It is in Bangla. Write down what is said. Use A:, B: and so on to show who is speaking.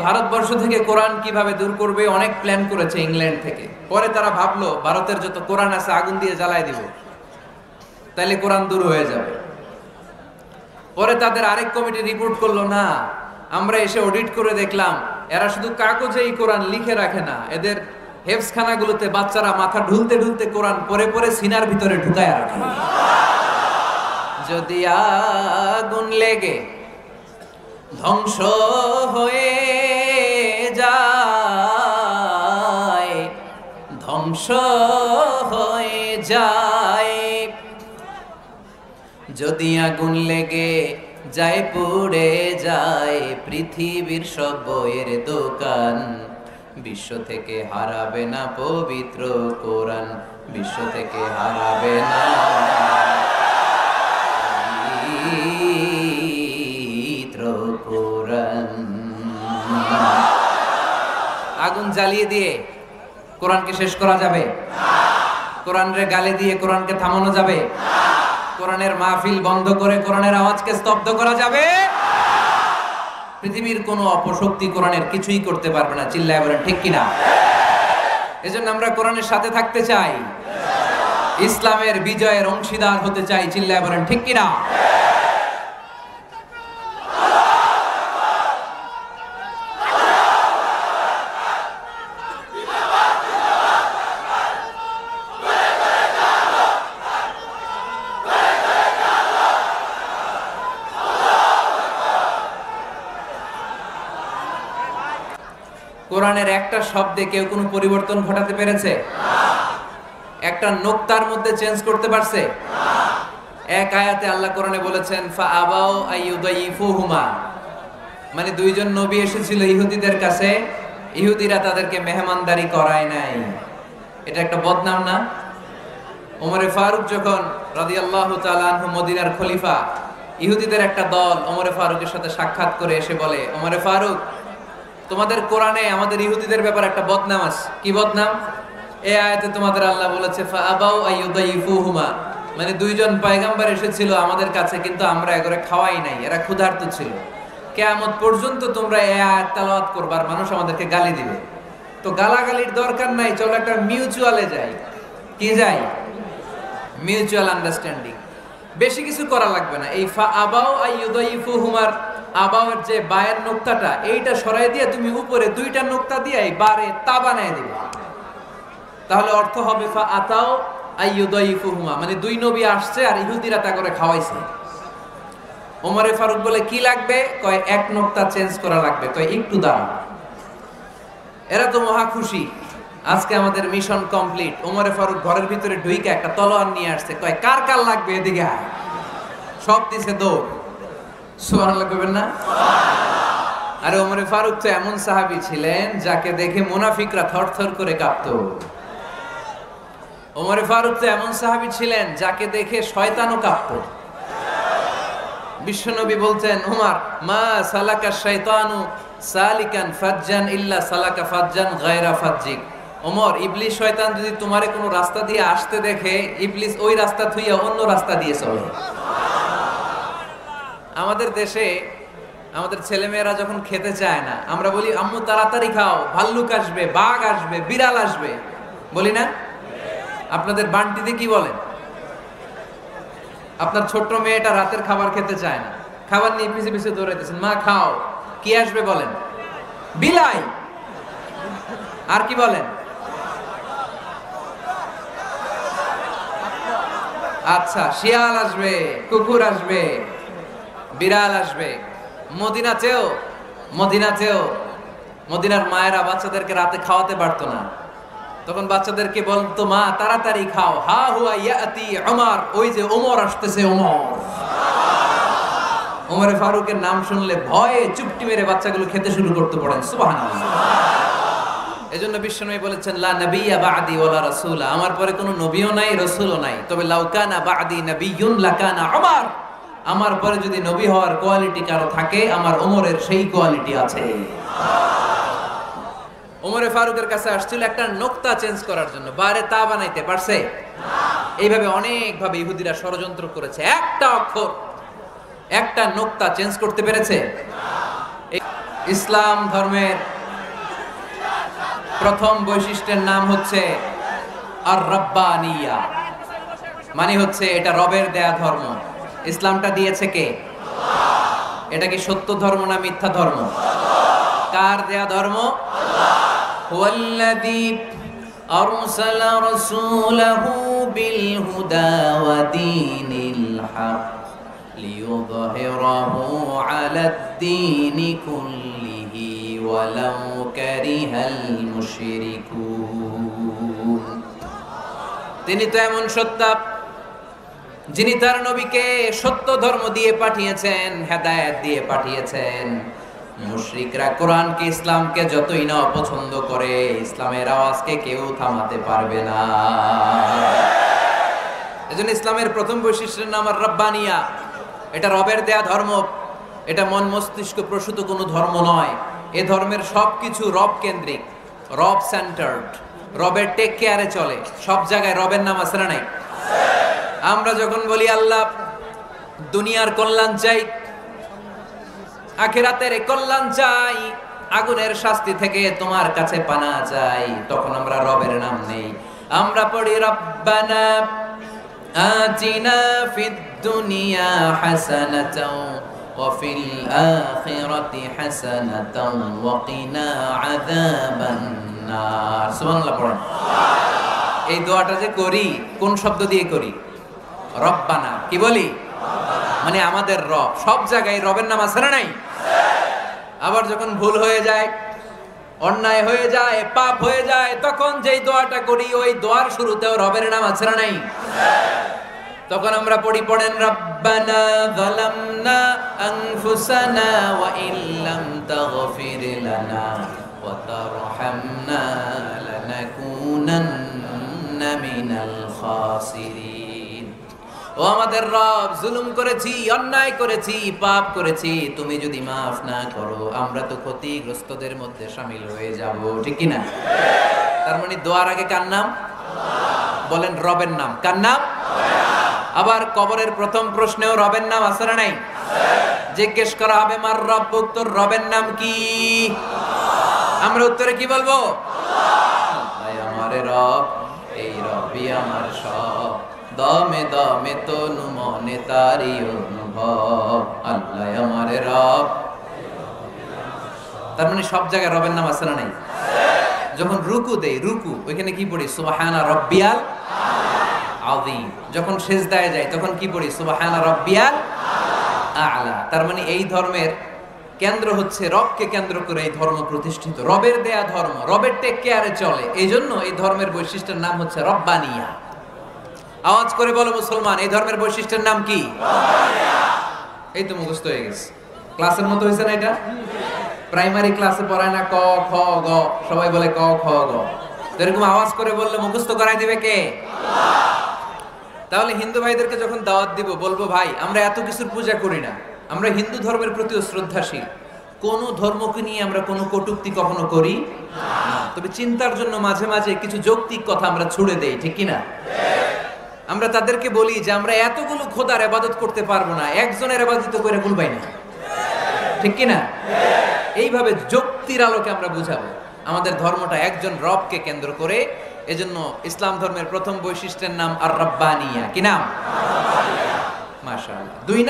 A: ভারতবর্ষ থেকে কোরআন কিভাবে দূর করবে অনেক প্ল্যান করেছে ইংল্যান্ড থেকে। পরে তারা ভাবলো ভারতের যত কোরআন আছে আগুন দিয়ে জ্বালায় দিব, তাহলে কোরআন দূর হয়ে যাবে। পরে তাদের আরেক কমিটি রিপোর্ট করলো, না, আমরা এসে অডিট করে দেখলাম এরা শুধু কাগজেই কোরআন লিখে রাখে না, এদের হেফজখানাগুলোতে বাচ্চারা মাথা ঢুলতে ঢুলতে কোরআন পরে পরে সিনার ভিতরে ঢুকায় রাখে। যদি আগুন লেগে ধ্বংস হয়ে যায়, ধ্বংস হয়ে যায়, যদি আগুন লেগে যায় পুড়ে যায় পৃথিবীর সব বইয়ের দোকান, বিশ্ব থেকে হারাবে না পবিত্র কোরআন, বিশ্ব থেকে হারাবে না পবিত্র কোরআন। আগুন জ্বালিয়ে দিয়ে কোরআনকে শেষ করা যাবে? কোরআনের গালি দিয়ে কোরআনকে থামানো যাবে? কোরআনের মাহফিল বন্ধ করে কোরআনের আওয়াজকে স্তব্ধ করা যাবে? পৃথিবীর কোনো অপশক্তি কোরআনের কিছুই করতে পারবে না। চিল্লায় বলেন ঠিক কিনা? এজন্য আমরা কোরআনের সাথে থাকতে চাই, ইসলামের বিজয়ের অংশীদার হতে চাই। চিল্লায় বলেন ঠিক কিনা? কোরআনের একটা শব্দে কেউ কোনো পরিবর্তন ঘটাতে পেরেছে? একটা নোক্তার মধ্যে চেঞ্জ করতে পারছে? এক আয়াতে আল্লাহ কোরআনে বলেছেন ফাআবাউ আইয়ুদাইফুহুমা, মানে দুইজন নবী এসেছিল ইহুদিদের কাছে, ইহুদিরা তাদেরকে মেহমানদারি করায় নাই। এটা একটা বদনাম না? ওমরে ফারুক যখন রাদিয়াল্লাহু তাআলা আনহু মদিনার খলিফা, ইহুদিদের একটা দল ওমরে ফারুকের সাথে সাক্ষাৎ করে এসে বলে, ওমরে ফারুক, তোমাদের কোরআনে আমাদের ইহুদিদের ব্যাপারে একটা বদনাম আছে। কি বদনাম? এই আয়াতে তোমাদের আল্লাহ বলেছে ফাআবাউ আইয়ুদাইফুহুমা, মানে দুইজন পয়গম্বর এসেছিল আমাদের কাছে, কিন্তু আমরা এগুলো খাওয়াই নাই, এরা ক্ষুধার্ত ছিল। কিয়ামত পর্যন্ত তোমরা এই আয়াত তেলাওয়াত করবে আর মানুষ আমাদেরকে গালি দিবে। তো গালাগালির দরকার নাই, চলো একটা মিউচুয়ালে যাই। কি যাই? Mutual understanding. বেশি কিছু করা লাগবে না। এই ফাআবাউ আইয়ুদাইফুহুমার আবাওয়ের যে বায়ের নোক্তাটা, এইটা সরাই দিয়ে তুমি উপরে দুইটা নোক্তা দিয়ে এই বারে তা বানায় দিবে, তাহলে অর্থ হবে ফাআতাউ আইয়ুদাইফুহুমা, মানে দুই নবী আসছে আর ইহুদিরা তা করে খাওয়াইছে। ওমরে ফারুক বলে কি লাগবে? কয় এক নোক্তা চেঞ্জ করা লাগবে। কয় একটু দাঁড়াও। এরা তো মহা খুশি, আজকে আমাদের মিশন কমপ্লিট। ওমরে ফারুক ঘরের ভিতরে ঢুইকে একটা তলোয়ার নিয়ে আসছে, কয় কার কার লাগবে এদিকে আয়। সব দিছে দৌড়। সুবহানাল্লাহ কইবেন না? আরে ওমরে ফারুক তো এমন সাহাবী ছিলেন যাকে দেখে মুনাফিকরা থরথর করে কাঁপতো। ওমরে ফারুক তো এমন সাহাবী ছিলেন যাকে দেখে শয়তানও কাঁপতো। বিশ্বনবী বলতেন, ওমর, মা সালাকা শাইতানু সালিকান ফাজ্জান ইল্লা সালাকা ফাজ্জান গায়রা ফাজ্জিক। ওমর, ইবলিস শয়তান যদি তোমারে কোনো রাস্তা দিয়ে আসতে দেখে, ইবলিস ওই রাস্তা থুইয়া অন্য রাস্তা দিয়ে চলে। আমাদের দেশে আমাদের ছেলেমেয়েরা যখন খেতে চায় না, আমরা বলি আম্মু তাড়াতাড়ি খাও, ভাল্লুক আসবে, বাঘ আসবে, বিড়াল আসবে, বলি না? আপনাদের বান্টিতে কি বলেন? আপনার ছোট্ট মেয়েটা রাতের খাবার খেতে চায় না, খাবার নিয়ে পিছে পিছে দৌড়াইতেছেন, মা খাও, কি আসবে বলেন? বিলাই। আর কি বলেন? আচ্ছা, শিয়াল আসবে, কুকুর আসবে, বিড়াল আসবে। মদিনাতেও মদিনার মায়েরা বাচ্চাদেরকে রাতে খাওয়াতে পারতো না, তখন বাচ্চাদেরকে বলতো, মা তাড়াতাড়ি খাও, হা হুয়া ইয়াতি ওমর, ওই যে ওমর আসতেছে। ওমরে ফারুকের নাম শুনলে ভয়ে চুপটি মেরে বাচ্চাগুলো খেতে শুরু করতে পড়েন। সুবহানাল্লাহ। এজন্য বিশ্বনবী বলেছেন, লা নাবিয়্যা বা'দি ওয়ালা রাসূলা, আমার পরে কোনো নবীও নাই, রাসূলও নাই, তবে লাউ কানা বা'দি নাবিয়্যুন লাকানা ওমর, আমার পরে যদি নবী হওয়ার কোয়ালিটি কারো থাকে, আমার ওমরের সেই কোয়ালিটি আছে। ওমরে ফারুকের কাছে আসছিল একটা নোক্তা চেঞ্জ করার জন্য, বারে তা বানাইতে পারছে? এইভাবে অনেক ভাবে ইহুদিরা ষড়যন্ত্র করেছে, একটা অক্ষর, একটা নোক্তা চেঞ্জ করতে পেরেছে? ইসলাম ধর্মের প্রথম বৈশিষ্ট্যের নাম হচ্ছে আর রব্বানিয়া, মানে হচ্ছে এটা রবের দেয়া ধর্ম। ইসলামটা দিয়েছে কে? এটা কি সত্য ধর্ম না মিথ্যা ধর্ম? কার দেয়া ধর্ম? হুয়াল্লাযী আরসালা রাসূলাহু বিল হুদা ওয়া দীনিল হক লিইয়ুযহিরাহু আলাদ-দীনি কুল্লিহি ওয়ালাউ কারিহাল মুশরিকুন। তিনি তো এমন সত্তা যিনি তার নবীকে সত্য ধর্ম দিয়ে পাঠিয়েছেন, হেদায়েত দিয়ে পাঠিয়েছেন। মুশরিকরা কোরআনকে ইসলামকে যতই না অপছন্দ করে, ইসলামের আওয়াজকে কেউ থামাতে পারবে না। এজন্য ইসলামের প্রথম বৈশিষ্ট্যের নাম আর রব্বানিয়া। এটা রবের দেয়া ধর্ম, এটা মন মস্তিষ্ক প্রসূত কোনো ধর্ম নয়। এ ধর্মের সবকিছু রব কেন্দ্রিক, রব সেন্টার্ড, রবের টেক কেয়ারে চলে। সব জায়গায় রবের নাম আছে না নাই? আমরা যখন বলি আল্লাহ দুনিয়ার কল্যাণ চাই, আখিরাতের কল্যাণ চাই, আগুনের শাস্তি থেকে তোমার কাছে পানা চাই, তখন আমরা রবের নাম নেই। আমরা পড়ি রব্বানা আতিনা ফিদ দুনিয়া হাসানাতাও ওয়া ফিল আখিরাতি হাসানাতাও ওয়া কিনা আযাবান নার। সুবহানাল্লাহ পড়েন। এই দোয়াটা যে করি কোন শব্দ দিয়ে করি? রব্বানা। কি বলি? মানে আমাদের রব। সব জায়গায় রবের নাম আছে না নাই? আবার যখন ভুল হয়ে যায়, অন্যায় হয়ে যায়, পাপ হয়ে যায়, তখন যেই দোয়াটা করি ওই দোয়ার শুরুতেও রবের নাম আছে না নাই? তখন আমরা পড়েন রব্বানা যালামনা আনফুসানা ওয়া ইল্লাম তাগফির লানা ওয়া তারহামনা লানাকুনান্না মিনাল খাসিরিন। ও আমাদের রব, জুলুম করেছি, অন্যায় করেছি, পাপ করেছি, তুমি যদি মাফ না করো আমরা তো ক্ষতিগ্রস্তদের মধ্যে শামিল হয়ে যাব। ঠিক কি না? তার মানে দোয়ার আগে কার নাম? বলেন রবের নাম। কার নাম? আবার কবরের প্রথম প্রশ্নেও রবের নাম আছে না নাই? জিজ্ঞেস করা হবে মার রব্বুক, তোর রবের নাম কি? আমরা উত্তরে কি বলবো? আল্লাহ আমার রব, এই রবই আমার সব, দমে দমে তনু মনে তারি অনুভব। আল্লাহ আমার রব। তার মানে সব জায়গায় রবের নাম আছে না নাই? যখন রুকু দেই, রুকু ওইখানে কি পড়ি? সুবহানা রাব্বিয়াল আযীম। যখন সিজদায় যাই তখন কি পড়ি? সুবহানা রাব্বিয়াল আ'লা। তার মানে এই ধর্মের কেন্দ্র হচ্ছে রবকে কেন্দ্র করে এই ধর্ম প্রতিষ্ঠিত, রবের দেয়া ধর্ম, রবের টেক কেয়ারে চলে। এই জন্য এই ধর্মের বৈশিষ্ট্যের নাম হচ্ছে রব্বানিয়া। আওয়াজ করে বলো মুসলমান, এই ধর্মের বৈশিষ্ট্যের নাম কি? এই তো মুখস্থ হয়ে গেছে। ক্লাসের মতো হয়েছে না এটা? প্রাইমারি ক্লাসে পড়ায় না ক খ গ, সবাই বলে ক খ গ। এরকম আওয়াজ করে বললে মুখস্থ করাই দিবে কে? তাহলে হিন্দু ভাইদেরকে যখন দাওয়াত দিব বলবো, ভাই আমরা এত কিছুর পূজা করি না, আমরা হিন্দু ধর্মের প্রতি শ্রদ্ধাশীল, কোন ধর্মকে নিয়ে আমরা কোনো কটূক্তি কখনো করি না, তবে চিন্তার জন্য মাঝে মাঝে কিছু যৌক্তিক কথা আমরা ছুড়ে দেই। ঠিক কি না? আমরা তাদেরকে বলি যে আমরা এতগুলো খোদার ইবাদত করতে পারবো না, একজনের ইবাদত করে ভুলবাই না। ঠিক কি না? এইভাবে যুক্তির আলোকে আমরা বুঝাবো আমাদের ধর্মটা একজন রবকে কেন্দ্র করে। এজন্য ইসলাম ধর্মের প্রথম বৈশিষ্ট্যের নাম আর রব্বানিয়া। কি নাম? মাশাআল্লাহ। দুই